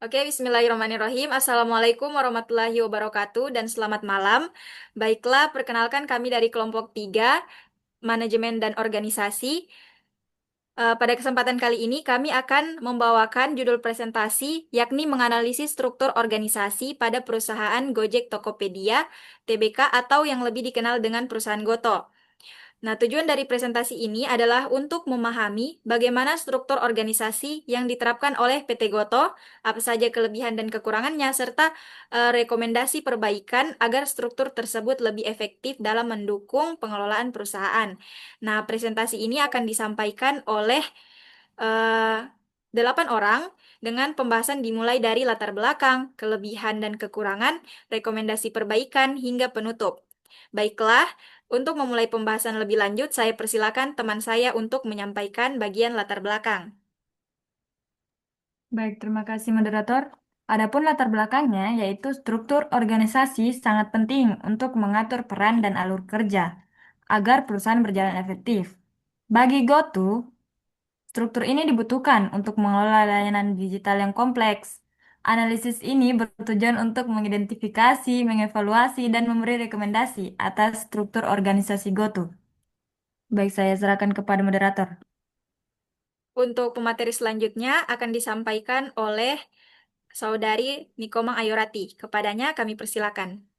Oke, bismillahirrahmanirrahim. Assalamualaikum warahmatullahi wabarakatuh dan selamat malam. Baiklah, perkenalkan kami dari kelompok 3, Manajemen dan Organisasi. Pada kesempatan kali ini kami akan membawakan judul presentasi, yakni menganalisis struktur organisasi pada perusahaan Gojek Tokopedia, TBK atau yang lebih dikenal dengan perusahaan Goto. Nah, tujuan dari presentasi ini adalah untuk memahami bagaimana struktur organisasi yang diterapkan oleh PT Goto, apa saja kelebihan dan kekurangannya, serta rekomendasi perbaikan agar struktur tersebut lebih efektif dalam mendukung pengelolaan perusahaan. Nah, presentasi ini akan disampaikan oleh 8 orang dengan pembahasan dimulai dari latar belakang, kelebihan dan kekurangan, rekomendasi perbaikan, hingga penutup. Baiklah, untuk memulai pembahasan lebih lanjut, saya persilakan teman saya untuk menyampaikan bagian latar belakang. Baik, terima kasih moderator. Adapun latar belakangnya yaitu struktur organisasi sangat penting untuk mengatur peran dan alur kerja agar perusahaan berjalan efektif. Bagi GoTo, struktur ini dibutuhkan untuk mengelola layanan digital yang kompleks. Analisis ini bertujuan untuk mengidentifikasi, mengevaluasi, dan memberi rekomendasi atas struktur organisasi GoTo. Baik, saya serahkan kepada moderator. Untuk pemateri selanjutnya akan disampaikan oleh Saudari Nikomang Ayorati. Kepadanya kami persilakan.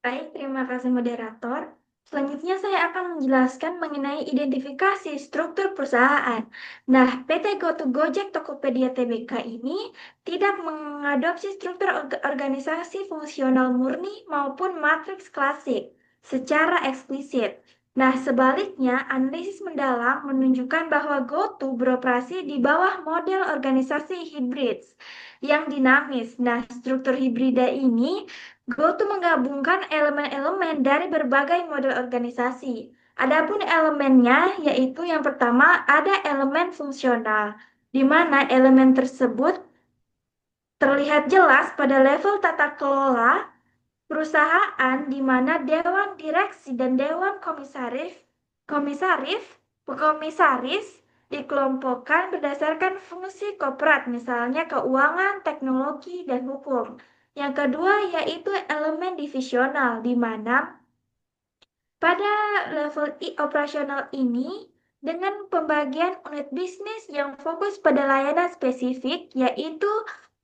Baik, terima kasih moderator. Selanjutnya saya akan menjelaskan mengenai identifikasi struktur perusahaan. Nah, PT GoTo Gojek Tokopedia Tbk ini tidak mengadopsi struktur organisasi fungsional murni maupun matriks klasik secara eksplisit. Nah, sebaliknya, analisis mendalam menunjukkan bahwa GoTo beroperasi di bawah model organisasi hibrid yang dinamis. Nah, struktur hibrida ini GoTo menggabungkan elemen-elemen dari berbagai model organisasi. Adapun elemennya yaitu yang pertama ada elemen fungsional, di mana elemen tersebut terlihat jelas pada level tata kelola perusahaan di mana dewan direksi dan dewan komisaris dikelompokkan berdasarkan fungsi korporat, misalnya keuangan, teknologi, dan hukum. Yang kedua yaitu elemen divisional, di mana pada level operasional ini, dengan pembagian unit bisnis yang fokus pada layanan spesifik, yaitu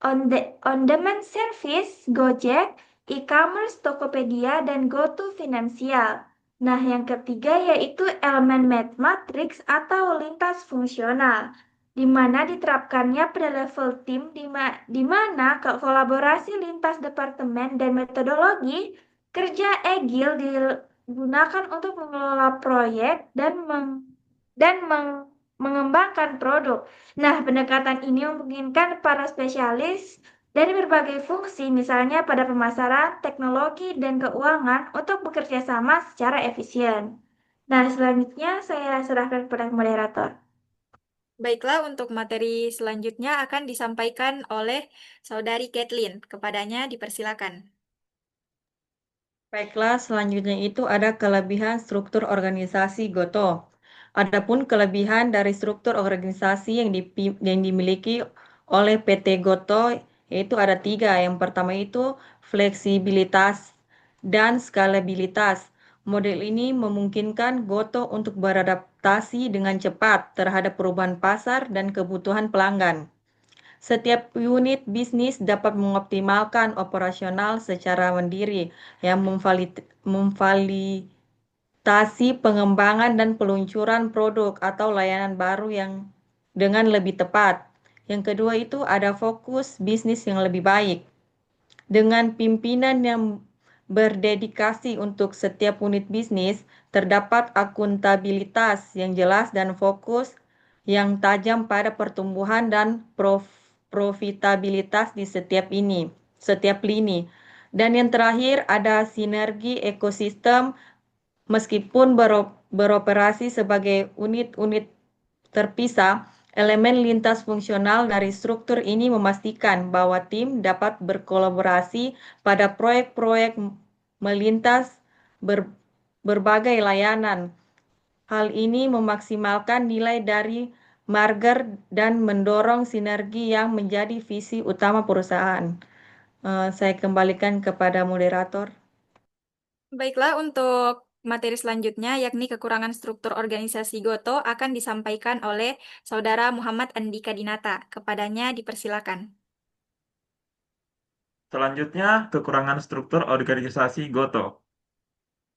on-demand service, Gojek, e-commerce, Tokopedia, dan GoTo Finansial. Nah, yang ketiga yaitu elemen matrix atau lintas fungsional, di mana diterapkannya pada level tim, di mana kolaborasi lintas departemen dan metodologi kerja agile digunakan untuk mengelola proyek dan mengembangkan produk. Nah, pendekatan ini memungkinkan para spesialis dari berbagai fungsi, misalnya pada pemasaran, teknologi, dan keuangan untuk bekerja sama secara efisien. Nah, selanjutnya saya serahkan kepada moderator. Baiklah, untuk materi selanjutnya akan disampaikan oleh Saudari Kathleen. Kepadanya dipersilakan. Baiklah, selanjutnya itu ada kelebihan struktur organisasi Goto. Adapun kelebihan dari struktur organisasi yang dimiliki oleh PT Goto yaitu ada tiga. Yang pertama itu fleksibilitas dan skalabilitas. Model ini memungkinkan Goto untuk beradaptasi dengan cepat terhadap perubahan pasar dan kebutuhan pelanggan. Setiap unit bisnis dapat mengoptimalkan operasional secara mandiri yang memfasilitasi pengembangan dan peluncuran produk atau layanan baru yang dengan lebih tepat. Yang kedua itu ada fokus bisnis yang lebih baik. Dengan pimpinan yang berdedikasi untuk setiap unit bisnis, terdapat akuntabilitas yang jelas dan fokus yang tajam pada pertumbuhan dan profitabilitas di setiap lini. Dan yang terakhir ada sinergi ekosistem meskipun beroperasi sebagai unit-unit terpisah, elemen lintas fungsional dari struktur ini memastikan bahwa tim dapat berkolaborasi pada proyek-proyek melintas berbagai layanan. Hal ini memaksimalkan nilai dari merger, dan mendorong sinergi yang menjadi visi utama perusahaan. Saya kembalikan kepada moderator. Baiklah, untuk materi selanjutnya, yakni kekurangan struktur organisasi Goto, akan disampaikan oleh Saudara Muhammad Andika Dinata. Kepadanya dipersilakan. Selanjutnya, kekurangan struktur organisasi Goto.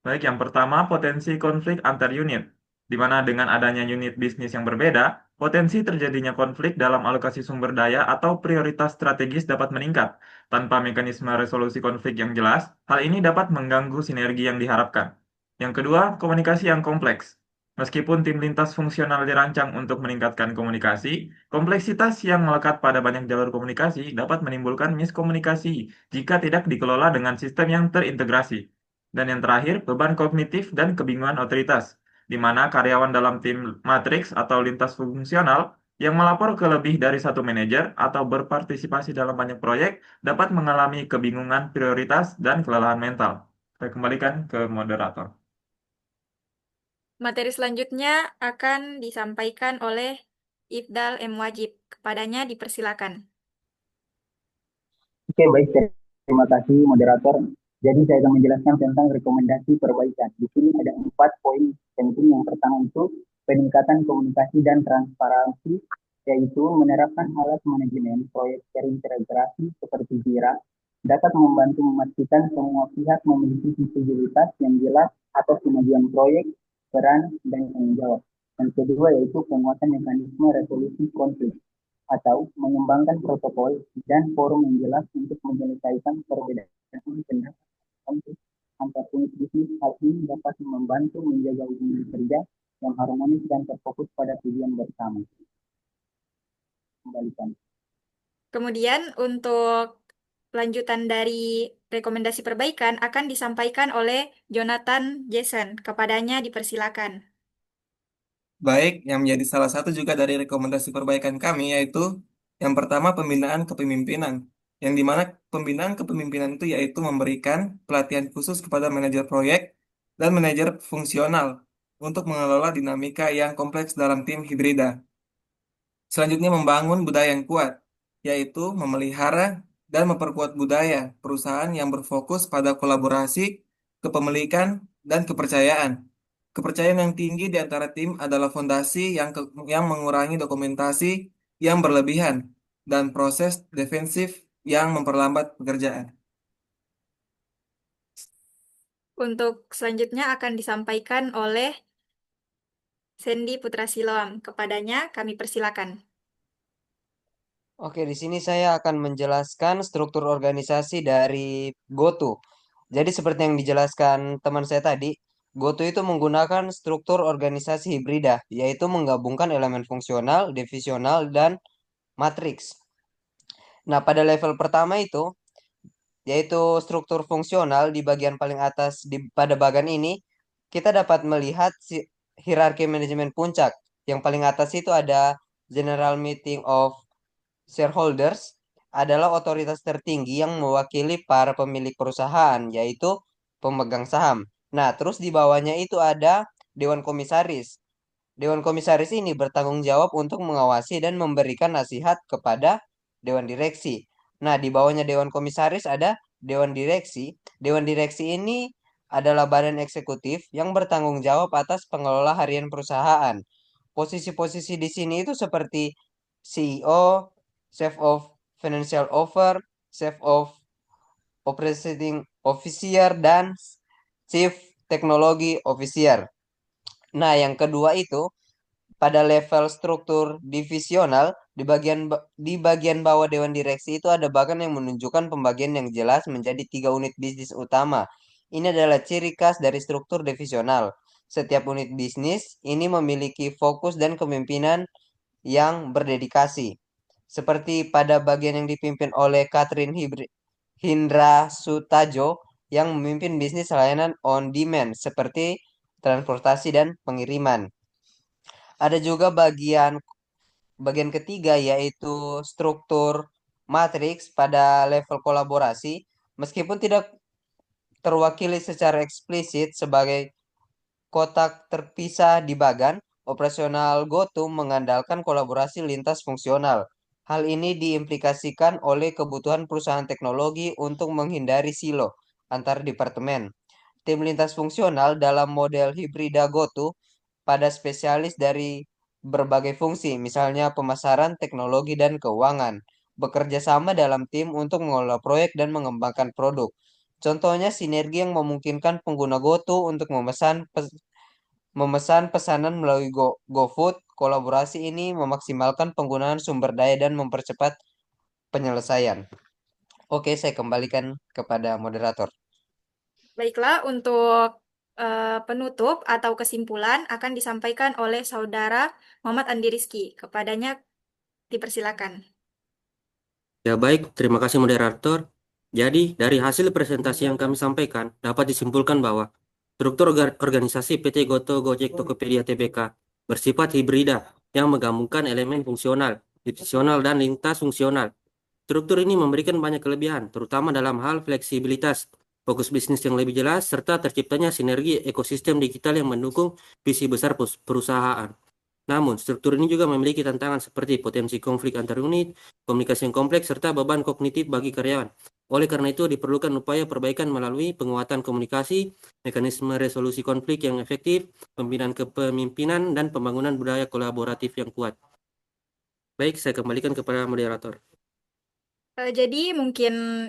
Baik, yang pertama, potensi konflik antar unit, di mana dengan adanya unit bisnis yang berbeda, potensi terjadinya konflik dalam alokasi sumber daya atau prioritas strategis dapat meningkat. Tanpa mekanisme resolusi konflik yang jelas, hal ini dapat mengganggu sinergi yang diharapkan. Yang kedua, komunikasi yang kompleks. Meskipun tim lintas fungsional dirancang untuk meningkatkan komunikasi, kompleksitas yang melekat pada banyak jalur komunikasi dapat menimbulkan miskomunikasi jika tidak dikelola dengan sistem yang terintegrasi. Dan yang terakhir, beban kognitif dan kebingungan otoritas, di mana karyawan dalam tim matriks atau lintas fungsional yang melapor ke lebih dari satu manajer atau berpartisipasi dalam banyak proyek dapat mengalami kebingungan prioritas dan kelelahan mental. Saya kembalikan ke moderator. Materi selanjutnya akan disampaikan oleh Ifdal M. Wajib. Kepadanya dipersilakan. Oke, baik. Terima kasih, moderator. Jadi saya akan menjelaskan tentang rekomendasi perbaikan. Di sini ada 4 poin penting. Yang pertama itu peningkatan komunikasi dan transparansi, yaitu menerapkan alat manajemen proyek terintegrasi seperti Jira dapat membantu memastikan semua pihak memiliki visibilitas yang jelas atas kemajuan proyek, peran, dan tanggung jawab. Yang kedua yaitu penguatan mekanisme resolusi konflik atau mengembangkan protokol dan forum yang jelas untuk menyelesaikan perbedaan pendapat antar unit bisnis. Hal ini dapat membantu menjaga hubungan kerja yang harmonis dan terfokus pada tujuan bersama. Kembalikan. Kemudian untuk lanjutan dari rekomendasi perbaikan akan disampaikan oleh Jonathan Jason. Kepadanya dipersilakan. Baik, yang menjadi salah satu juga dari rekomendasi perbaikan kami yaitu yang pertama pembinaan kepemimpinan. Yang dimana pembinaan kepemimpinan itu yaitu memberikan pelatihan khusus kepada manajer proyek dan manajer fungsional untuk mengelola dinamika yang kompleks dalam tim hibrida. Selanjutnya membangun budaya yang kuat, yaitu memelihara dan memperkuat budaya perusahaan yang berfokus pada kolaborasi, kepemilikan, dan kepercayaan. Kepercayaan yang tinggi di antara tim adalah fondasi yang mengurangi dokumentasi yang berlebihan dan proses defensif yang memperlambat pekerjaan. Untuk selanjutnya akan disampaikan oleh Sandy Putra Siloam. Kepadanya kami persilakan. Oke, di sini saya akan menjelaskan struktur organisasi dari GoTo. Jadi seperti yang dijelaskan teman saya tadi, GoTo itu menggunakan struktur organisasi hibrida, yaitu menggabungkan elemen fungsional, divisional, dan matriks. Nah, pada level pertama itu, yaitu struktur fungsional di bagian paling atas pada bagan ini, kita dapat melihat hierarki manajemen puncak. Yang paling atas itu ada General Meeting of Shareholders, adalah otoritas tertinggi yang mewakili para pemilik perusahaan, yaitu pemegang saham. Nah, terus di bawahnya itu ada Dewan Komisaris. Dewan Komisaris ini bertanggung jawab untuk mengawasi dan memberikan nasihat kepada Dewan Direksi. Nah, di bawahnya Dewan Komisaris ada Dewan Direksi. Dewan Direksi ini adalah badan eksekutif yang bertanggung jawab atas pengelola harian perusahaan. Posisi-posisi di sini itu seperti CEO, Chief of Financial Officer, Chief of Operating Officer, dan Chief Technology Officer. Nah, yang kedua itu pada level struktur divisional di bagian bawah Dewan Direksi itu ada bagan yang menunjukkan pembagian yang jelas menjadi 3 unit bisnis utama. Ini adalah ciri khas dari struktur divisional. Setiap unit bisnis ini memiliki fokus dan kepemimpinan yang berdedikasi. Seperti pada bagian yang dipimpin oleh Catherine Hindra Sutajo yang memimpin bisnis layanan on demand seperti transportasi dan pengiriman. Ada juga bagian ketiga yaitu struktur matriks pada level kolaborasi, meskipun tidak terwakili secara eksplisit sebagai kotak terpisah di bagan, Operasional GoTo mengandalkan kolaborasi lintas fungsional. Hal ini diimplikasikan oleh kebutuhan perusahaan teknologi untuk menghindari silo antar departemen. Tim lintas fungsional dalam model hibrida GoTo pada spesialis dari berbagai fungsi, misalnya pemasaran, teknologi, dan keuangan, bekerja sama dalam tim untuk mengelola proyek dan mengembangkan produk. Contohnya sinergi yang memungkinkan pengguna GoTo untuk memesan pesanan melalui GoFood. Kolaborasi ini memaksimalkan penggunaan sumber daya dan mempercepat penyelesaian. Oke, saya kembalikan kepada moderator. Baiklah, untuk penutup atau kesimpulan akan disampaikan oleh Saudara Muhammad Andi Rizky. Kepadanya dipersilakan. Ya baik, terima kasih moderator. Jadi, dari hasil presentasi yang kami sampaikan, dapat disimpulkan bahwa struktur organisasi PT Goto Gojek Tokopedia Tbk bersifat hibrida yang menggabungkan elemen fungsional, divisional, dan lintas fungsional. Struktur ini memberikan banyak kelebihan, terutama dalam hal fleksibilitas, fokus bisnis yang lebih jelas, serta terciptanya sinergi ekosistem digital yang mendukung visi besar perusahaan. Namun, struktur ini juga memiliki tantangan seperti potensi konflik antar unit, komunikasi yang kompleks, serta beban kognitif bagi karyawan. Oleh karena itu, diperlukan upaya perbaikan melalui penguatan komunikasi, mekanisme resolusi konflik yang efektif, pembinaan kepemimpinan, dan pembangunan budaya kolaboratif yang kuat. Baik, saya kembalikan kepada moderator. Jadi mungkin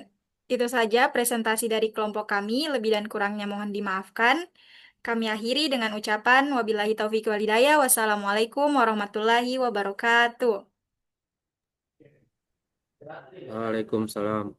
itu saja presentasi dari kelompok kami. Lebih dan kurangnya mohon dimaafkan. Kami akhiri dengan ucapan wabillahi taufiq walhidayah. Wassalamualaikum warahmatullahi wabarakatuh. Waalaikumsalam.